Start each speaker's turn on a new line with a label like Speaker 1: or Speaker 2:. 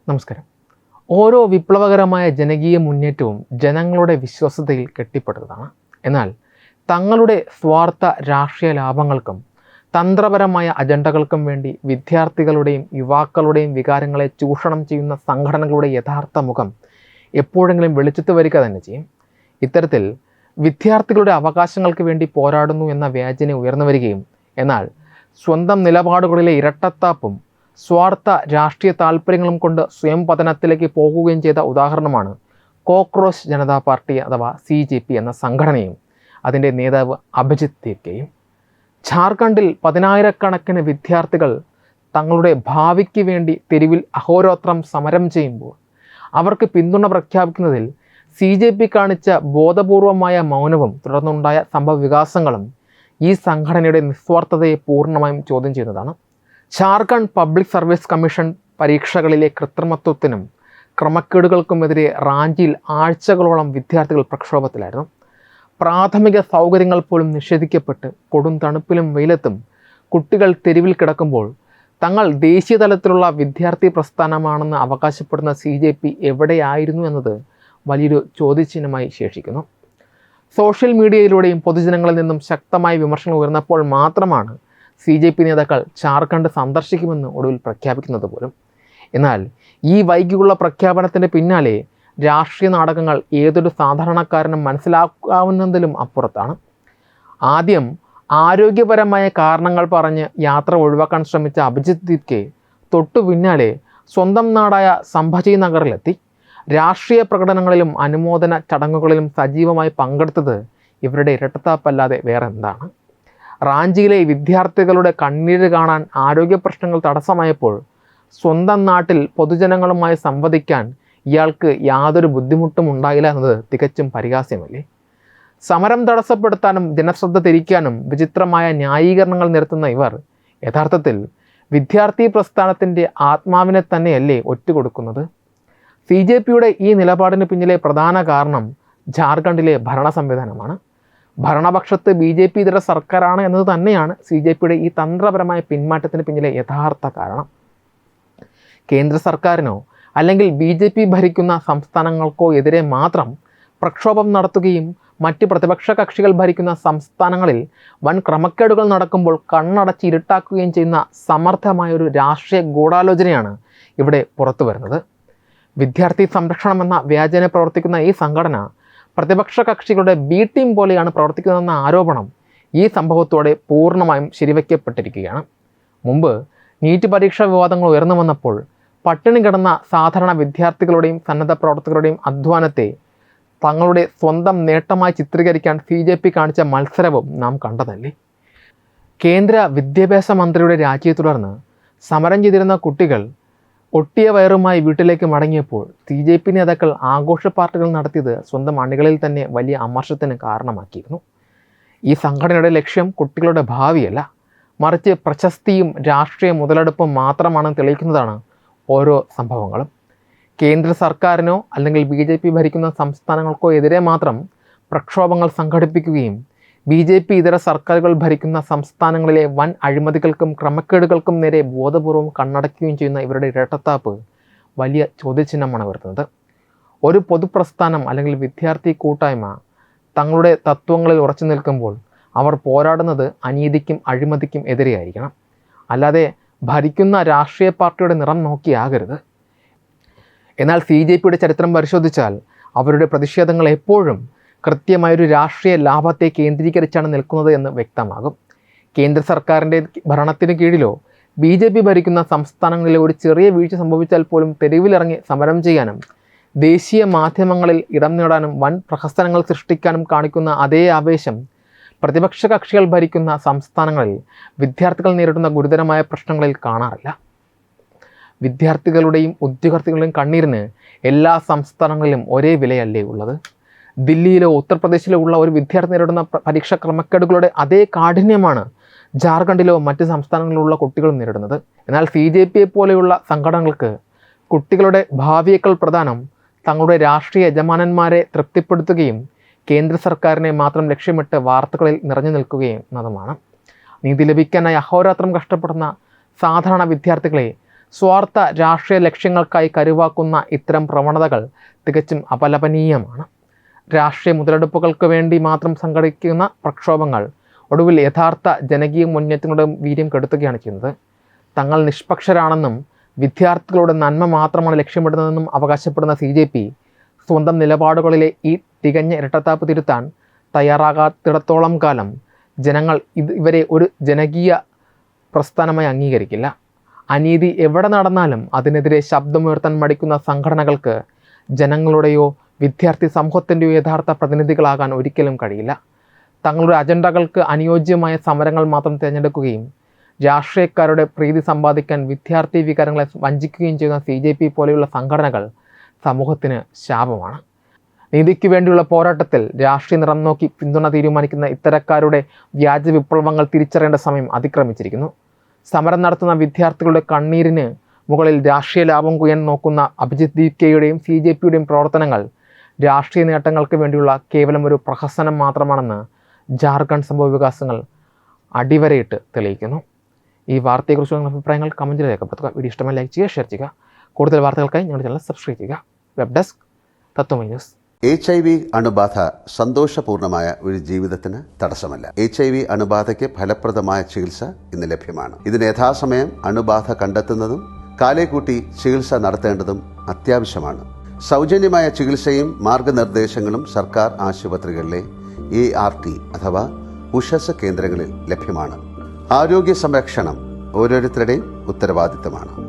Speaker 1: നമസ്കാരം. ഓരോ വിപ്ലവകരമായ ജനകീയ മുന്നേറ്റവും ജനങ്ങളുടെ വിശ്വാസ്യതയിൽ കെട്ടിപ്പടുത്തതാണ്. എന്നാൽ തങ്ങളുടെ സ്വാർത്ഥ രാഷ്ട്രീയ ലാഭങ്ങൾക്കും തന്ത്രപരമായ അജണ്ടകൾക്കും വേണ്ടി വിദ്യാർത്ഥികളുടെയും യുവാക്കളുടെയും വികാരങ്ങളെ ചൂഷണം ചെയ്യുന്ന സംഘടനകളുടെ യഥാർത്ഥ മുഖം എപ്പോഴെങ്കിലും വെളിച്ചത്ത് വരിക തന്നെ ചെയ്യും. ഇത്തരത്തിൽ വിദ്യാർത്ഥികളുടെ അവകാശങ്ങൾക്ക് വേണ്ടി പോരാടുന്നു എന്ന വ്യാജന ഉയർന്നു വരികയും എന്നാൽ സ്വന്തം നിലപാടുകളിലെ ഇരട്ടത്താപ്പും സ്വാർത്ഥ രാഷ്ട്രീയ താല്പര്യങ്ങളും കൊണ്ട് സ്വയം പതനത്തിലേക്ക് പോകുകയും ചെയ്ത ഉദാഹരണമാണ് കോക്രോച്ച് ജനതാ പാർട്ടി അഥവാ CJP എന്ന സംഘടനയും അതിൻ്റെ നേതാവ് അഭിജിത്ത് തീർക്കയും. ഝാർഖണ്ഡിൽ 10,000-കണക്കിന് വിദ്യാർത്ഥികൾ തങ്ങളുടെ ഭാവിക്ക് വേണ്ടി തെരുവിൽ അഹോരാത്രം സമരം ചെയ്യുമ്പോൾ അവർക്ക് പിന്തുണ പ്രഖ്യാപിക്കുന്നതിൽ CJP കാണിച്ച ബോധപൂർവമായ മൗനവും തുടർന്നുണ്ടായ സംഭവ വികാസങ്ങളും ഈ സംഘടനയുടെ നിസ്വാർത്ഥതയെ പൂർണ്ണമായും ചോദ്യം ചെയ്യുന്നതാണ്. ഝാർഖണ്ഡ് പബ്ലിക് സർവീസ് കമ്മീഷൻ പരീക്ഷകളിലെ കൃത്രിമത്വത്തിനും ക്രമക്കേടുകൾക്കുമെതിരെ റാഞ്ചിയിൽ ആഴ്ചകളോളം വിദ്യാർത്ഥികൾ പ്രക്ഷോഭത്തിലായിരുന്നു. പ്രാഥമിക സൗകര്യങ്ങൾ പോലും നിഷേധിക്കപ്പെട്ട് കൊടും തണുപ്പിലും വെയിലത്തും കുട്ടികൾ തെരുവിൽ കിടക്കുമ്പോൾ തങ്ങൾ ദേശീയ തലത്തിലുള്ള വിദ്യാർത്ഥി പ്രസ്ഥാനമാണെന്ന് അവകാശപ്പെടുന്ന CJP എവിടെയായിരുന്നു എന്നത് വലിയൊരു ചോദ്യചിഹ്നമായി ശേഷിക്കുന്നു. സോഷ്യൽ മീഡിയയിലൂടെയും പൊതുജനങ്ങളിൽ നിന്നും ശക്തമായ വിമർശനങ്ങൾ ഉയർന്നപ്പോൾ മാത്രമാണ് CJP നേതാക്കൾ ഝാർഖണ്ഡ് സന്ദർശിക്കുമെന്ന് ഒടുവിൽ പ്രഖ്യാപിക്കുന്നത് പോലും. എന്നാൽ ഈ വൈകിയുള്ള പ്രഖ്യാപനത്തിൻ്റെ പിന്നാലെ രാഷ്ട്രീയ നാടകങ്ങൾ ഏതൊരു സാധാരണക്കാരനും മനസ്സിലാക്കാവുന്നതിലും അപ്പുറത്താണ്. ആദ്യം ആരോഗ്യപരമായ കാരണങ്ങൾ പറഞ്ഞ് യാത്ര ഒഴിവാക്കാൻ ശ്രമിച്ച അഭിജിത്ത് ദീപ്കെ തൊട്ടു പിന്നാലെ സ്വന്തം നാടായ സംഭജി നഗറിലെത്തി. രാഷ്ട്രീയ പ്രകടനങ്ങളിലും അനുമോദന ചടങ്ങുകളിലും സജീവമായി പങ്കെടുത്തത് ഇവരുടെ ഇരട്ടത്താപ്പല്ലാതെ വേറെ എന്താണ്? റാഞ്ചിയിലെ വിദ്യാർത്ഥികളുടെ കണ്ണീര് കാണാൻ ആരോഗ്യ പ്രശ്നങ്ങൾ തടസ്സമായപ്പോൾ സ്വന്തം നാട്ടിൽ പൊതുജനങ്ങളുമായി സംവദിക്കാൻ ഇയാൾക്ക് യാതൊരു ബുദ്ധിമുട്ടും ഉണ്ടായില്ല എന്നത് തികച്ചും പരിഹാസ്യമല്ലേ? സമരം തടസ്സപ്പെടുത്താനും ജനശ്രദ്ധ തിരിക്കാനും വിചിത്രമായ ന്യായീകരണങ്ങൾ നിരത്തുന്ന ഇവർ യഥാർത്ഥത്തിൽ വിദ്യാർത്ഥി പ്രസ്ഥാനത്തിൻ്റെ ആത്മാവിനെ തന്നെയല്ലേ ഒറ്റുകൊടുക്കുന്നത്? CJPയുടെ ഈ നിലപാടിന് പിന്നിലെ പ്രധാന കാരണം ഝാർഖണ്ഡിലെ ഭരണ സംവിധാനമാണ്. ഭരണപക്ഷത്ത് BJP ഇതര സർക്കാരാണ് എന്നത് തന്നെയാണ് CJPയുടെ ഈ തന്ത്രപരമായ പിന്മാറ്റത്തിന് പിന്നിലെ യഥാർത്ഥ കാരണം. കേന്ദ്ര സർക്കാരിനോ അല്ലെങ്കിൽ BJP ഭരിക്കുന്ന സംസ്ഥാനങ്ങൾക്കോ എതിരെ മാത്രം പ്രക്ഷോഭം നടത്തുകയും മറ്റ് പ്രതിപക്ഷ കക്ഷികൾ ഭരിക്കുന്ന സംസ്ഥാനങ്ങളിൽ വൻ ക്രമക്കേടുകൾ നടക്കുമ്പോൾ കണ്ണടച്ച് ഇരുട്ടാക്കുകയും ചെയ്യുന്ന സമർത്ഥമായൊരു രാഷ്ട്രീയ ഗൂഢാലോചനയാണ് ഇവിടെ പുറത്തു വരുന്നത്. വിദ്യാർത്ഥി സംരക്ഷണം എന്ന വ്യാജേന പ്രവർത്തിക്കുന്ന ഈ സംഘടന പ്രതിപക്ഷ കക്ഷികളുടെ B ടീം പോലെയാണ് പ്രവർത്തിക്കുന്നതെന്ന ആരോപണം ഈ സംഭവത്തോടെ പൂർണ്ണമായും ശരിവയ്ക്കപ്പെട്ടിരിക്കുകയാണ്. മുമ്പ് നീറ്റ് പരീക്ഷാ വിവാദങ്ങൾ ഉയർന്നു വന്നപ്പോൾ പട്ടിണി കിടന്ന സാധാരണ വിദ്യാർത്ഥികളുടെയും സന്നദ്ധ പ്രവർത്തകരുടെയും അധ്വാനത്തെ തങ്ങളുടെ സ്വന്തം നേട്ടമായി ചിത്രീകരിക്കാൻ CJP കാണിച്ച മത്സരവും നാം കണ്ടതല്ലേ? കേന്ദ്ര വിദ്യാഭ്യാസ മന്ത്രിയുടെ രാജിയെ തുടർന്ന് സമരം ചെയ്തിരുന്ന കുട്ടികൾ ഒട്ടിയ വയറുമായി വീട്ടിലേക്ക് മടങ്ങിയപ്പോൾ CJP നേതാക്കൾ ആഘോഷ പാർട്ടികൾ നടത്തിയത് സ്വന്തം അണികളിൽ തന്നെ വലിയ അമർഷത്തിന് കാരണമാക്കിയിരുന്നു. ഈ സംഘടനയുടെ ലക്ഷ്യം കുട്ടികളുടെ ഭാവിയല്ല, മറിച്ച് പ്രശസ്തിയും രാഷ്ട്രീയ മുതലെടുപ്പും മാത്രമാണെന്ന് തെളിയിക്കുന്നതാണ് ഓരോ സംഭവങ്ങളും. കേന്ദ്ര സർക്കാരിനോ അല്ലെങ്കിൽ BJP ഭരിക്കുന്ന സംസ്ഥാനങ്ങൾക്കോ എതിരെ മാത്രം പ്രക്ഷോഭങ്ങൾ സംഘടിപ്പിക്കുകയും BJP ഇതര സർക്കാരുകൾ ഭരിക്കുന്ന സംസ്ഥാനങ്ങളിലെ വൻ അഴിമതികൾക്കും ക്രമക്കേടുകൾക്കും നേരെ ബോധപൂർവം കണ്ണടയ്ക്കുകയും ചെയ്യുന്ന ഇവരുടെ ഇരട്ടത്താപ്പ് വലിയ ചോദ്യചിഹ്നമാണ് വരുന്നത്. ഒരു പൊതുപ്രസ്ഥാനം അല്ലെങ്കിൽ വിദ്യാർത്ഥി കൂട്ടായ്മ തങ്ങളുടെ തത്വങ്ങളിൽ ഉറച്ചു നിൽക്കുമ്പോൾ അവർ പോരാടുന്നത് അനീതിക്കും അഴിമതിക്കും എതിരെയായിരിക്കണം, അല്ലാതെ ഭരിക്കുന്ന രാഷ്ട്രീയ പാർട്ടിയുടെ നിറം നോക്കിയാകരുത്. എന്നാൽ CJPയുടെ ചരിത്രം പരിശോധിച്ചാൽ അവരുടെ പ്രതിഷേധങ്ങൾ എപ്പോഴും കൃത്യമായൊരു രാഷ്ട്രീയ ലാഭത്തെ കേന്ദ്രീകരിച്ചാണ് നിൽക്കുന്നത് എന്ന് വ്യക്തമാകും. കേന്ദ്ര സർക്കാരിൻ്റെ ഭരണത്തിന് കീഴിലോ BJP ഭരിക്കുന്ന സംസ്ഥാനങ്ങളിലെ ഒരു ചെറിയ വീഴ്ച സംഭവിച്ചാൽ പോലും തെരുവിലിറങ്ങി സമരം ചെയ്യാനും ദേശീയ മാധ്യമങ്ങളിൽ ഇടം നേടാനും വൻ പ്രഹസനങ്ങൾ സൃഷ്ടിക്കാനും കാണിക്കുന്ന അതേ ആവേശം പ്രതിപക്ഷ കക്ഷികൾ ഭരിക്കുന്ന സംസ്ഥാനങ്ങളിൽ വിദ്യാർത്ഥികൾ നേരിടുന്ന ഗുരുതരമായ പ്രശ്നങ്ങളിൽ കാണാറില്ല. വിദ്യാർത്ഥികളുടെയും ഉദ്യോഗാർത്ഥികളുടെയും കണ്ണീരിന് എല്ലാ സംസ്ഥാനങ്ങളിലും ഒരേ വിലയല്ലേ ഉള്ളത്? ദില്ലിയിലോ ഉത്തർപ്രദേശിലോ ഉള്ള ഒരു വിദ്യാർത്ഥി നേരിടുന്ന പരീക്ഷാ ക്രമക്കേടുകളുടെ അതേ കാഠിന്യമാണ് ഝാർഖണ്ഡിലോ മറ്റ് സംസ്ഥാനങ്ങളിലുള്ള കുട്ടികളും നേരിടുന്നത്. എന്നാൽ CJPയെ പോലെയുള്ള സംഘടനകൾക്ക് കുട്ടികളുടെ ഭാവിയേക്കാൾ പ്രധാനം തങ്ങളുടെ രാഷ്ട്രീയ യജമാനന്മാരെ തൃപ്തിപ്പെടുത്തുകയും കേന്ദ്ര സർക്കാരിനെ മാത്രം ലക്ഷ്യമിട്ട് വാർത്തകളിൽ നിറഞ്ഞു നിൽക്കുകയും എന്നതുമാണ്. നീതി ലഭിക്കാനായി അഹോരാത്രം കഷ്ടപ്പെടുന്ന സാധാരണ വിദ്യാർത്ഥികളെ സ്വാർത്ഥ രാഷ്ട്രീയ ലക്ഷ്യങ്ങൾക്കായി കരുവാക്കുന്ന ഇത്തരം പ്രവണതകൾ തികച്ചും അപലപനീയമാണ്. രാഷ്ട്രീയ മുതലെടുപ്പുകൾക്ക് വേണ്ടി മാത്രം സംഘടിക്കുന്ന പ്രക്ഷോഭങ്ങൾ ഒടുവിൽ യഥാർത്ഥ ജനകീയ മുന്നേറ്റങ്ങളുടെ വീര്യം കെടുത്തുകയാണ് ചെയ്യുന്നത്. തങ്ങൾ നിഷ്പക്ഷരാണെന്നും വിദ്യാർത്ഥികളുടെ നന്മ മാത്രമാണ് ലക്ഷ്യമിടുന്നതെന്നും അവകാശപ്പെടുന്ന CJP സ്വന്തം നിലപാടുകളിലെ ഈ തികഞ്ഞ ഇരട്ടത്താപ്പ് തിരുത്താൻ തയ്യാറാകാത്തിടത്തോളം കാലം ജനങ്ങൾ ഇവരെ ഒരു ജനകീയ പ്രസ്ഥാനമായി അംഗീകരിക്കില്ല. അനീതി എവിടെ നടന്നാലും അതിനെതിരെ ശബ്ദമുയർത്താൻ മടിക്കുന്ന സംഘടനകൾക്ക് ജനങ്ങളുടെയോ വിദ്യാർത്ഥി സമൂഹത്തിൻ്റെയോ യഥാർത്ഥ പ്രതിനിധികളാകാൻ ഒരിക്കലും കഴിയില്ല. തങ്ങളുടെ അജണ്ടകൾക്ക് അനുയോജ്യമായ സമരങ്ങൾ മാത്രം തിരഞ്ഞെടുക്കുകയും രാഷ്ട്രീയക്കാരുടെ പ്രീതി സമ്പാദിക്കാൻ വിദ്യാർത്ഥി വികാരങ്ങളെ വഞ്ചിക്കുകയും ചെയ്യുന്ന CJP പോലെയുള്ള സംഘടനകൾ സമൂഹത്തിന് ശാപമാണ്. നീതിക്ക് വേണ്ടിയുള്ള പോരാട്ടത്തിൽ രാഷ്ട്രീയ നിറം നോക്കി പിന്തുണ തീരുമാനിക്കുന്ന ഇത്തരക്കാരുടെ വ്യാജ വിപ്ലവങ്ങൾ തിരിച്ചറിയേണ്ട സമയം അതിക്രമിച്ചിരിക്കുന്നു. സമരം നടത്തുന്ന വിദ്യാർത്ഥികളുടെ കണ്ണീരിന് മുകളിൽ രാഷ്ട്രീയ ലാഭം കുയ്യാൻ നോക്കുന്ന അഭിജിത് ദീപ്കയുടെയും CJPയുടെയും പ്രവർത്തനങ്ങൾ രാഷ്ട്രീയ നേട്ടങ്ങൾക്ക് വേണ്ടിയുള്ള കേവലം ഒരു പ്രഹസനം മാത്രമാണെന്ന് ജാർഖണ്ഡ് സംഭവ വികാസങ്ങൾ അടിവരയിട്ട് തെളിയിക്കുന്നു. ഈ വാർത്തയെക്കുറിച്ച് നിങ്ങളുടെ അഭിപ്രായങ്ങൾ കമൻറ്റിൽ രേഖപ്പെടുത്തുക. വീഡിയോ ഇഷ്ടമായി ലൈക്ക് ചെയ്യുക, ഷെയർ ചെയ്യുക. കൂടുതൽ വാർത്തകൾക്കായി ഞങ്ങളുടെ ചാനൽ സബ്സ്ക്രൈബ് ചെയ്യുക. വെബ് ഡെസ്ക് തത്വമൈ ന്യൂസ്.
Speaker 2: HIV അണുബാധ സന്തോഷപൂർണ്ണമായ ഒരു ജീവിതത്തിന് തടസ്സമല്ല. HIV അണുബാധയ്ക്ക് ഫലപ്രദമായ ചികിത്സ ഇന്ന് ലഭ്യമാണ്. ഇതിന് യഥാസമയം അണുബാധ കണ്ടെത്തുന്നതും കാലേക്കൂട്ടി ചികിത്സ നടത്തേണ്ടതും അത്യാവശ്യമാണ്. സൗജന്യമായ ചികിത്സയും മാർഗനിർദ്ദേശങ്ങളും സർക്കാർ ആശുപത്രികളിലെ ART അഥവാ ഉഷസ് കേന്ദ്രങ്ങളിൽ ലഭ്യമാണ്. ആരോഗ്യ സംരക്ഷണം ഓരോരുത്തരുടെയും ഉത്തരവാദിത്തമാണ്.